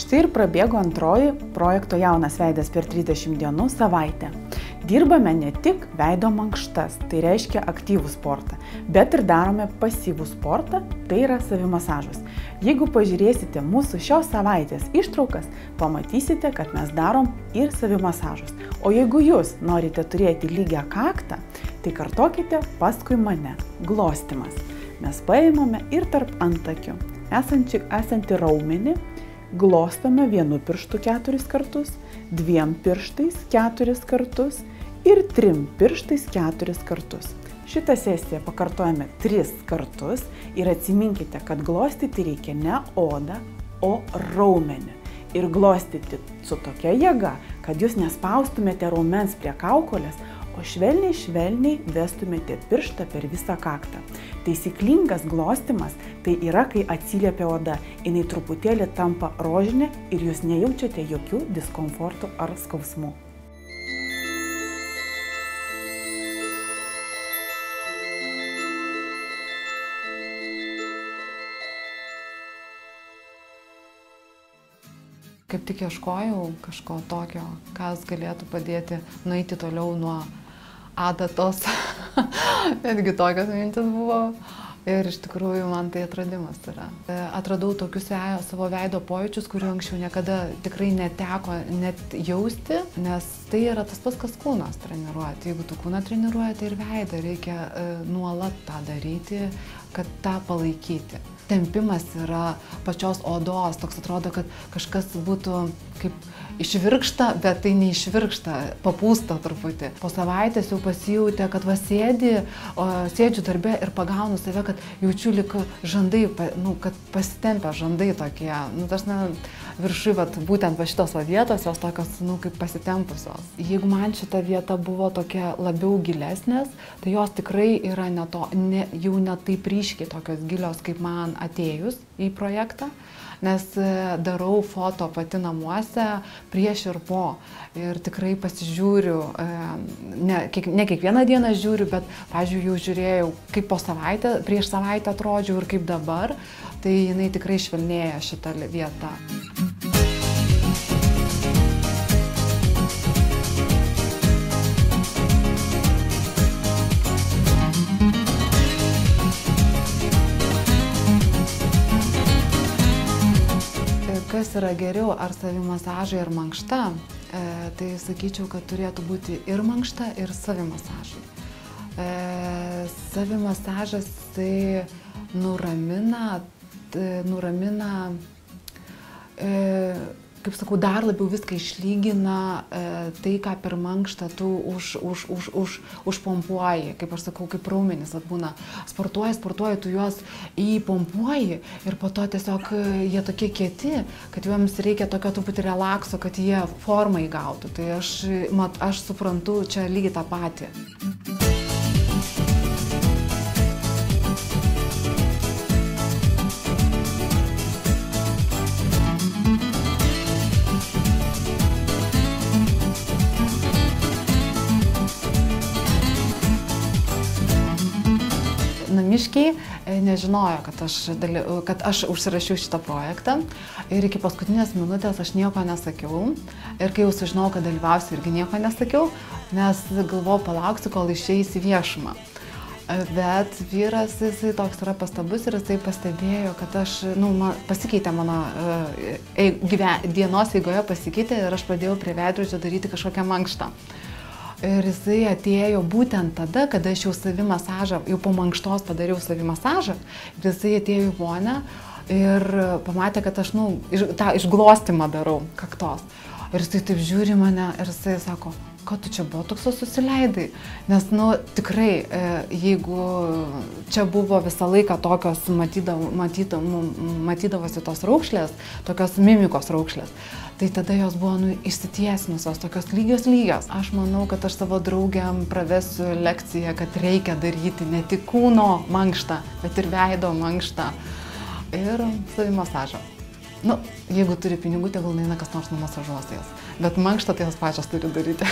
Štai ir prabėgo antroji projekto Jaunas veidas per 30 dienų savaitė. Dirbame ne tik veido mankštas, tai reiškia aktyvų sportą, bet ir darome pasyvų sportą, tai yra savimasažas. Jeigu pažiūrėsite mūsų šios savaitės ištraukas, pamatysite, kad mes darom ir savimasažus. O jeigu jūs norite turėti lygią kaktą, tai kartokite paskui mane. Glostymas. Mes paimame ir tarp antakių esantį raumenį, glostome vienu pirštu 4 kartus, 2 pirštais 4 kartus ir 3 pirštais 4 kartus. Šitą sesiją pakartojame 3 kartus ir atsiminkite, kad glostyti reikia ne odą, o raumenį. Ir glostyti su tokia jėga, kad jūs nespaustumėte raumens prie kaukolės, o švelniai vestumėte pirštą per visą kaktą. Taisyklingas glostymas tai yra, kai atsiliepia oda, jinai truputėlį tampa rožinė ir jūs nejaučiate jokių diskomfortų ar skausmų. Kaip tik ieškojau kažko tokio, kas galėtų padėti nueiti toliau nuo adatos. Netgi tokios mintis buvo. Ir iš tikrųjų man tai atradimas yra. Atradau tokius savo veido pojūčius, kurių anksčiau niekada tikrai neteko net jausti, nes tai yra tas pats, kas kūnas treniruoti. Jeigu tu kūną treniruoji, tai ir veidą reikia nuolat tą daryti, kad tą palaikyti. Tempimas yra pačios odos, toks atrodo, kad kažkas būtų kaip išvirkšta, bet tai neišvirkšta, papūsta truputį. Po savaitės jau pasijautė, kad sėdžiu darbe ir pagaunu save, kad jaučiu lyg žandai, kad pasitempia žandai tokie. Viršui, būtent šitos vietos, jos tokios, kaip pasitempusios. Jeigu man šita vieta buvo tokia labiau gilesnės, tai jos tikrai yra jau ne taip ryškiai tokios gilios, kaip man atėjus į projektą, nes darau foto pati namuose prieš ir po. Ir tikrai pasižiūriu, ne kiekvieną dieną žiūriu, bet, pavyzdžiui, jau žiūrėjau, kaip prieš savaitę atrodžiau ir kaip dabar, tai jinai tikrai švelnėja šita vieta. Kas yra geriau, ar savimasažai, ar mankšta, tai sakyčiau, kad turėtų būti ir mankšta, ir savimasažai. Savimasažas tai nuramina, kaip sakau, dar labiau viską išlygina tai, ką per mankštą tu užpompuoji, kaip aš sakau, kaip raumenys būna. Sportuoji, tu juos įpompuoji ir po to tiesiog jie tokie kieti, kad jiems reikia tokio truputį relakso, kad jie formą įgautų. Tai aš suprantu čia lygiai tą patį. Namiškiai nežinojo, kad aš užsirašiau šitą projektą ir iki paskutinės minutės aš nieko nesakiau. Ir kai jau sužinojau, kad dalyvausiu, irgi nieko nesakiau, nes galvojau, palauksiu, kol išeis į viešumą. Bet vyras, jisai toks yra pastabus ir jisai pastebėjo, kad pasikeitė mano dienos eigoje pasikeitė ir aš pradėjau prie veidrodžio daryti kažkokią mankštą. Ir jisai atėjo būtent tada, kada aš jau savimasažą, jau po mankštos padariau savimasažą, ir jisai atėjo į vonią ir pamatė, kad aš tą išglostymą darau kaktos. Ir jisai taip žiūri mane ir jisai sako, kad tu čia botokso susileidai. Nes, tikrai, jeigu čia buvo visą laiką tokios matydavosi tos raukšlės, tokios mimikos raukšlės, tai tada jos buvo išsitiesinusios, tokios lygios. Aš manau, kad aš savo draugėm pravesiu lekciją, kad reikia daryti ne tik kūno mankštą, bet ir veido mankštą ir savimasažą. Jeigu turi pinigų, tegul neina kas nors numasažuos jas. Bet mankštą tai jos pačios turi daryti.